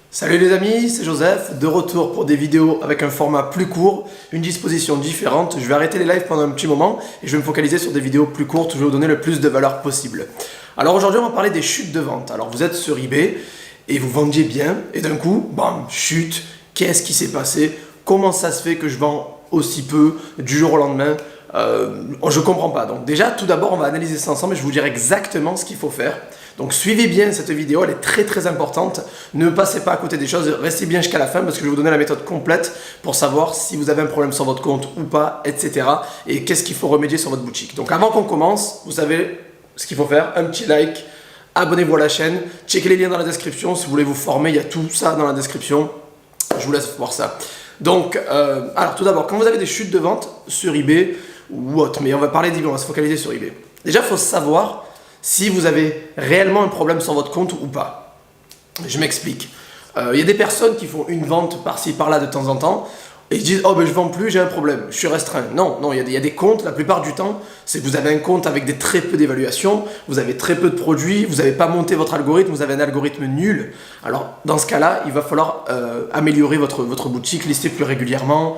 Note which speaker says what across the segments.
Speaker 1: Salut les amis, c'est Joseph, de retour pour des vidéos avec un format plus court, une disposition différente. Je vais arrêter les lives pendant un petit moment et je vais me focaliser sur des vidéos plus courtes où je vais vous donner le plus de valeur possible. Alors aujourd'hui on va parler des chutes de vente. Alors vous êtes sur eBay et vous vendiez bien et d'un coup, bam, chute, qu'est-ce qui s'est passé? Comment ça se fait que je vends aussi peu du jour au lendemain? Je comprends pas. Donc déjà, tout d'abord, on va analyser ça ensemble et je vous dirai exactement ce qu'il faut faire. Donc suivez bien cette vidéo, elle est très importante. Ne passez pas à côté des choses, restez bien jusqu'à la fin parce que je vais vous donner la méthode complète pour savoir si vous avez un problème sur votre compte ou pas, etc. Et qu'est-ce qu'il faut remédier sur votre boutique. Donc avant qu'on commence, vous savez ce qu'il faut faire, un petit like, abonnez-vous à la chaîne, checkez les liens dans la description si vous voulez vous former, il y a tout ça dans la description. Je vous laisse voir ça. Donc, alors tout d'abord, quand vous avez des chutes de vente sur eBay ou autre, mais on va parler d'eBay, on va se focaliser sur eBay. Déjà, il faut savoir si vous avez réellement un problème sur votre compte ou pas. Je m'explique. Il y a des personnes qui font une vente par-ci, par-là de temps en temps, et ils disent « Oh ben je vends plus, j'ai un problème, je suis restreint ». Non, il y a des comptes, la plupart du temps, c'est que vous avez un compte avec des très peu d'évaluation, vous avez très peu de produits, vous n'avez pas monté votre algorithme, vous avez un algorithme nul. Alors dans ce cas-là, il va falloir améliorer votre boutique, lister plus régulièrement,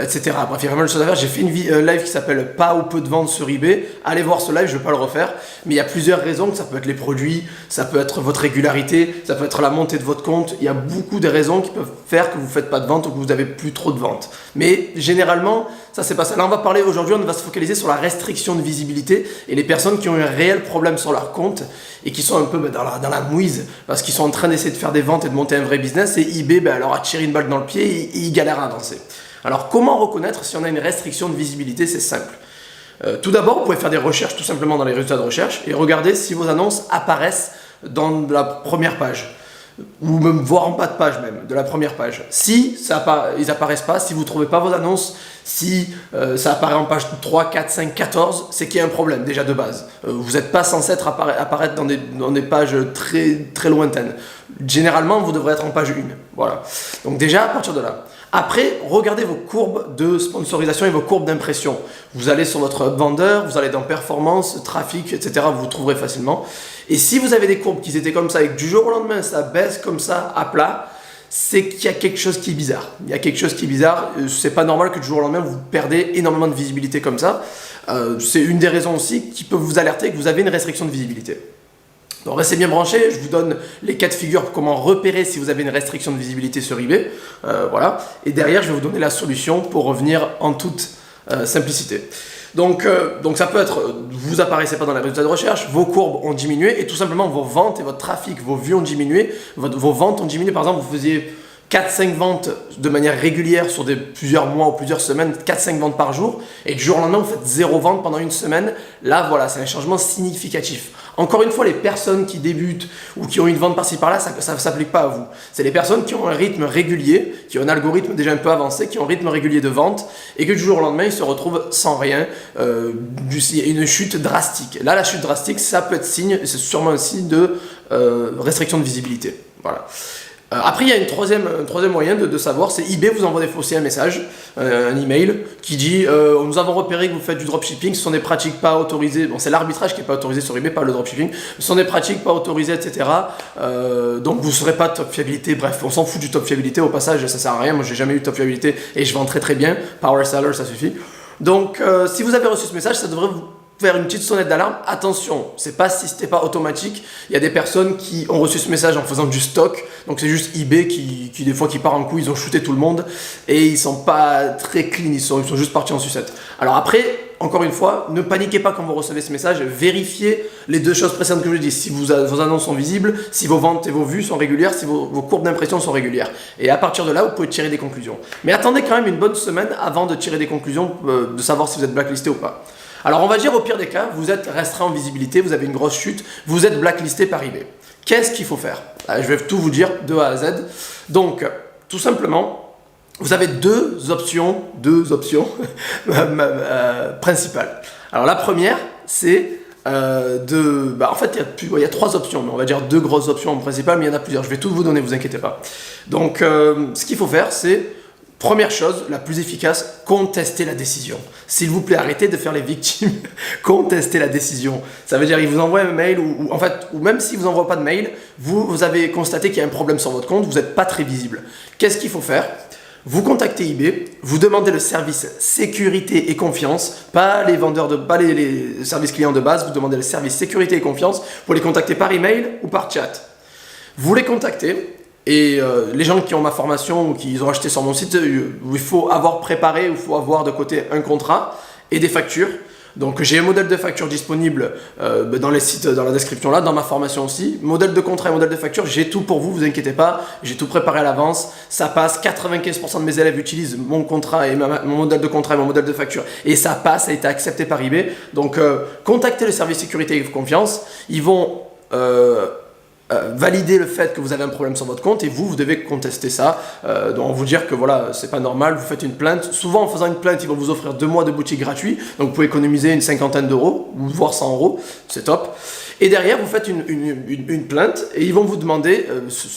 Speaker 1: etc. Bref, il y a vraiment de choses à faire. J'ai fait une live qui s'appelle « Pas ou peu de ventes sur eBay ». Allez voir ce live, je ne vais pas le refaire. Mais il y a plusieurs raisons, ça peut être les produits, ça peut être votre régularité, ça peut être la montée de votre compte. Il y a beaucoup de raisons qui peuvent faire que vous ne faites pas de vente ou que vous n'avez plus trop de ventes. Mais généralement, ça c'est pas ça. Là, on va parler aujourd'hui, on va se focaliser sur la restriction de visibilité et les personnes qui ont un réel problème sur leur compte et qui sont un peu dans la mouise parce qu'ils sont en train d'essayer de faire des ventes et de monter un vrai business et eBay leur a tiré une balle dans le pied et ils galèrent à avancer. Alors, comment reconnaître si on a une restriction de visibilité? C'est simple. Tout d'abord, vous pouvez faire des recherches tout simplement dans les résultats de recherche et regarder si vos annonces apparaissent dans la première page ou même voir en bas de page même, de la première page. Si ils apparaissent pas, si vous ne trouvez pas vos annonces, si ça apparaît en page 3, 4, 5, 14, c'est qu'il y a un problème déjà de base. Vous n'êtes pas censé apparaître dans des pages très lointaines. Généralement, vous devrez être en page 1. Voilà. Donc déjà, à partir de là. Après, regardez vos courbes de sponsorisation et vos courbes d'impression. Vous allez sur votre vendeur, vous allez dans performance, trafic, etc. Vous trouverez facilement. Et si vous avez des courbes qui étaient comme ça et que du jour au lendemain, ça baisse comme ça à plat, c'est qu'il y a quelque chose qui est bizarre. Il y a quelque chose qui est bizarre. C'est pas normal que du jour au lendemain, vous perdez énormément de visibilité comme ça. C'est une des raisons aussi qui peut vous alerter que vous avez une restriction de visibilité. Donc restez bien branchés, je vous donne les cas de figure pour comment repérer si vous avez une restriction de visibilité sur eBay. Voilà. Et derrière, je vais vous donner la solution pour revenir en toute simplicité. Donc ça peut être, vous apparaissez pas dans les résultats de recherche, vos courbes ont diminué et tout simplement vos ventes et votre trafic, vos vues ont diminué, vos ventes ont diminué. Par exemple, vous faisiez 4-5 ventes de manière régulière sur plusieurs mois ou plusieurs semaines, 4-5 ventes par jour, et du jour au lendemain, vous faites 0 vente pendant une semaine. Là, voilà, c'est un changement significatif. Encore une fois, les personnes qui débutent ou qui ont une vente par-ci par-là, ça ne s'applique pas à vous. C'est les personnes qui ont un rythme régulier, qui ont un algorithme déjà un peu avancé, qui ont un rythme régulier de vente, et que du jour au lendemain, ils se retrouvent sans rien, il y a une chute drastique. Là, la chute drastique, ça peut être signe, c'est sûrement un signe de restriction de visibilité. Voilà. Après, il y a un troisième moyen de savoir, c'est eBay vous envoie aussi un message, un email qui dit nous avons repéré que vous faites du dropshipping, ce sont des pratiques pas autorisées, bon c'est l'arbitrage qui n'est pas autorisé sur eBay, pas le dropshipping, ce sont des pratiques pas autorisées, etc. Donc vous ne serez pas top fiabilité, bref, on s'en fout du top fiabilité, au passage ça sert à rien, moi j'ai jamais eu de top fiabilité et je vends très bien, power seller ça suffit. Donc si vous avez reçu ce message, ça devrait vous faire une petite sonnette d'alarme. Attention, c'est pas automatique. Il y a des personnes qui ont reçu ce message en faisant du stock. Donc c'est juste eBay qui des fois qui part en couille, ils ont shooté tout le monde et ils sont pas très clean, ils sont juste partis en sucette. Alors après, encore une fois, ne paniquez pas quand vous recevez ce message, vérifiez les deux choses précédentes que je dis, si vos annonces sont visibles, si vos ventes et vos vues sont régulières, si vos courbes d'impression sont régulières. Et à partir de là, vous pouvez tirer des conclusions. Mais attendez quand même une bonne semaine avant de tirer des conclusions, de savoir si vous êtes blacklisté ou pas. Alors on va dire au pire des cas, vous êtes restreint en visibilité, vous avez une grosse chute, vous êtes blacklisté par eBay. Qu'est-ce qu'il faut faire? Je vais tout vous dire de A à Z. Donc, tout simplement, vous avez deux options principales. Alors la première, c'est en fait, il y a 3 options, mais on va dire 2 grosses options principales, mais il y en a plusieurs. Je vais tout vous donner, vous inquiétez pas. Donc, ce qu'il faut faire, c'est Première chose, la plus efficace, contestez la décision. S'il vous plaît, arrêtez de faire les victimes, contestez la décision. Ça veut dire qu'il vous envoie un mail, ou même s'il ne vous envoie pas de mail, vous avez constaté qu'il y a un problème sur votre compte, vous n'êtes pas très visible. Qu'est-ce qu'il faut faire? Vous contactez eBay, vous demandez le service sécurité et confiance, pas les vendeurs pas les services clients de base, vous demandez le service sécurité et confiance, vous les contacter par email ou par chat. Vous les contactez. Et les gens qui ont ma formation ou qui ont acheté sur mon site, il faut avoir préparé, il faut avoir de côté un contrat et des factures. Donc j'ai un modèle de facture disponible dans les sites, dans la description là, dans ma formation aussi. Modèle de contrat et modèle de facture, j'ai tout pour vous, vous inquiétez pas. J'ai tout préparé à l'avance, ça passe. 95% de mes élèves utilisent mon contrat et mon modèle de contrat et mon modèle de facture. Et ça passe, ça a été accepté par eBay. Donc contactez le service sécurité et confiance, ils vont... valider le fait que vous avez un problème sur votre compte et vous devez contester ça, donc vous dire que voilà, c'est pas normal, vous faites une plainte. Souvent en faisant une plainte, ils vont vous offrir 2 mois de boutique gratuit, donc vous pouvez économiser une cinquantaine d'euros, ou voire 100 euros, c'est top. Et derrière, vous faites une plainte et ils vont vous demander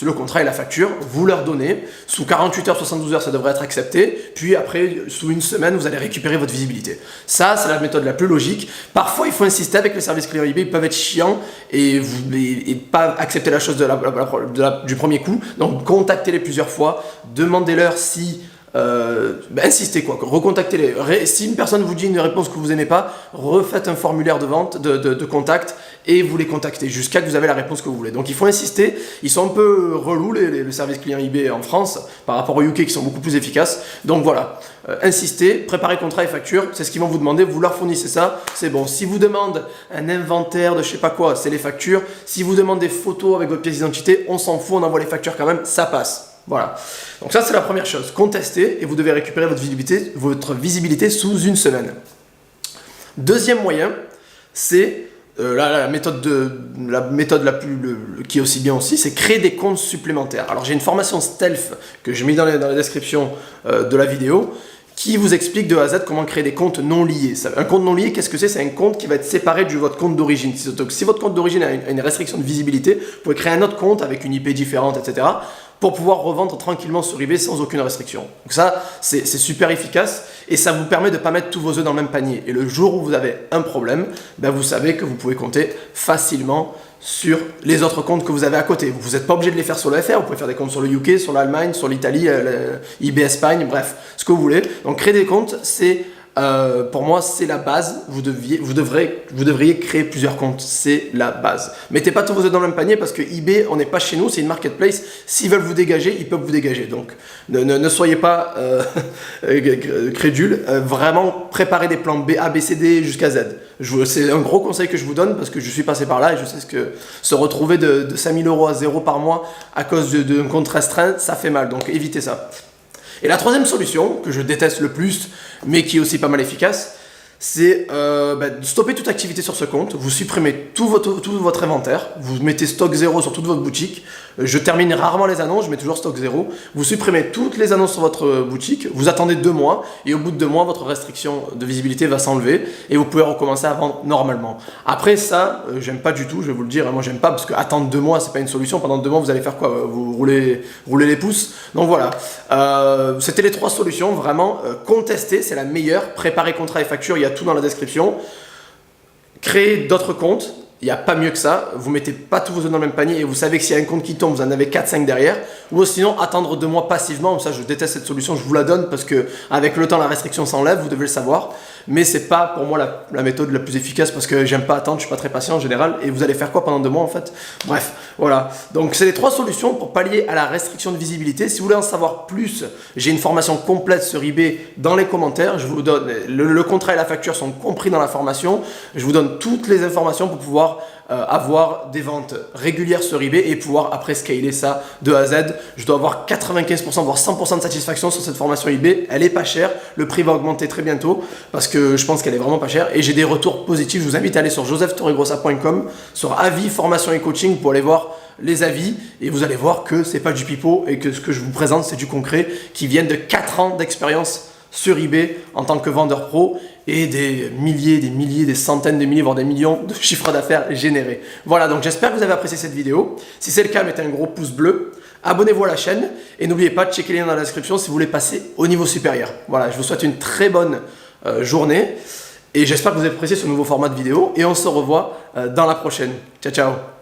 Speaker 1: le contrat et la facture, vous leur donnez. Sous 48 heures, 72 heures, ça devrait être accepté. Puis après, sous une semaine, vous allez récupérer votre visibilité. Ça, c'est la méthode la plus logique. Parfois, il faut insister avec les services clients eBay, ils peuvent être chiants et pas accepter la chose du premier coup. Donc, contactez-les plusieurs fois, demandez-leur si... insistez quoi, recontactez-les. Si une personne vous dit une réponse que vous n'aimez pas, refaites un formulaire de vente, de contact et vous les contactez jusqu'à que vous avez la réponse que vous voulez. Donc il faut insister, ils sont un peu relous le service client eBay en France par rapport au UK qui sont beaucoup plus efficaces. Donc voilà, insistez, préparez contrat et facture, c'est ce qu'ils vont vous demander, vous leur fournissez ça, c'est bon. Si vous demandent un inventaire de je sais pas quoi, c'est les factures. Si vous demandez des photos avec votre pièce d'identité, on s'en fout, on envoie les factures quand même, ça passe. Voilà, donc ça c'est la première chose, contestez et vous devez récupérer votre visibilité sous une semaine. Deuxième moyen, c'est la méthode qui est aussi bien aussi, c'est créer des comptes supplémentaires. Alors j'ai une formation stealth que j'ai mis dans la description de la vidéo qui vous explique de A à Z comment créer des comptes non liés. Un compte non lié, qu'est-ce que c'est? C'est un compte qui va être séparé de votre compte d'origine. Si votre compte d'origine a une restriction de visibilité, vous pouvez créer un autre compte avec une IP différente, etc. pour pouvoir revendre tranquillement sur eBay sans aucune restriction. Donc ça, c'est super efficace et ça vous permet de ne pas mettre tous vos œufs dans le même panier. Et le jour où vous avez un problème, ben vous savez que vous pouvez compter facilement sur les autres comptes que vous avez à côté. Vous n'êtes pas obligé de les faire sur le FR, vous pouvez faire des comptes sur le UK, sur l'Allemagne, sur l'Italie, eBay Espagne, bref, ce que vous voulez. Donc créer des comptes, c'est... pour moi, c'est la base. Vous devriez créer plusieurs comptes. C'est la base. Mettez pas tous vos œufs dans le même panier parce que eBay, on n'est pas chez nous, c'est une marketplace. S'ils veulent vous dégager, ils peuvent vous dégager. Donc, ne soyez pas crédules. Vraiment, préparez des plans B, A, B, C, D jusqu'à Z. C'est un gros conseil que je vous donne parce que je suis passé par là et je sais que se retrouver de 5 000 € à zéro par mois à cause d'un compte restreint, ça fait mal. Donc, évitez ça. Et la troisième solution, que je déteste le plus, mais qui est aussi pas mal efficace, c'est stopper toute activité sur ce compte, vous supprimez tout votre inventaire, vous mettez stock 0 sur toute votre boutique, je termine rarement les annonces, je mets toujours stock 0, vous supprimez toutes les annonces sur votre boutique, vous attendez 2 mois, et au bout de 2 mois, votre restriction de visibilité va s'enlever, et vous pouvez recommencer à vendre normalement. Après ça, j'aime pas du tout, je vais vous le dire, hein, moi j'aime pas, parce que attendre 2 mois, c'est pas une solution, pendant 2 mois, vous allez faire quoi? Vous roulez les pouces. Donc voilà, c'était les 3 solutions, vraiment, contester, c'est la meilleure, préparer contrat et facture, il y a tout dans la description. Créer d'autres comptes, il n'y a pas mieux que ça. Vous mettez pas tous vos œufs dans le même panier et vous savez que s'il y a un compte qui tombe, vous en avez 4-5 derrière. Ou sinon, attendre 2 mois passivement. Ça, je déteste cette solution, je vous la donne parce que avec le temps, la restriction s'enlève, vous devez le savoir. Mais c'est pas pour moi la méthode la plus efficace parce que j'aime pas attendre, je suis pas très patient en général. Et vous allez faire quoi pendant 2 mois en fait? Bref, voilà. Donc c'est les 3 solutions pour pallier à la restriction de visibilité. Si vous voulez en savoir plus, j'ai une formation complète sur eBay dans les commentaires. Je vous donne le contrat et la facture sont compris dans la formation. Je vous donne toutes les informations pour pouvoir avoir des ventes régulières sur eBay et pouvoir après scaler ça de A à Z. Je dois avoir 95% voire 100% de satisfaction sur cette formation eBay. Elle est pas chère, le prix va augmenter très bientôt parce que je pense qu'elle est vraiment pas chère et j'ai des retours positifs. Je vous invite à aller sur josephtorregrossa.com sur avis, formation et coaching pour aller voir les avis et vous allez voir que c'est pas du pipeau et que ce que je vous présente c'est du concret qui vient de 4 ans d'expérience sur eBay en tant que vendeur pro et des milliers, des centaines de milliers, voire des millions de chiffres d'affaires générés. Voilà, donc j'espère que vous avez apprécié cette vidéo. Si c'est le cas, mettez un gros pouce bleu. abonnez-vous à la chaîne et n'oubliez pas de checker les liens dans la description si vous voulez passer au niveau supérieur. Voilà, je vous souhaite une très bonne journée et j'espère que vous avez apprécié ce nouveau format de vidéo et on se revoit dans la prochaine. Ciao, ciao!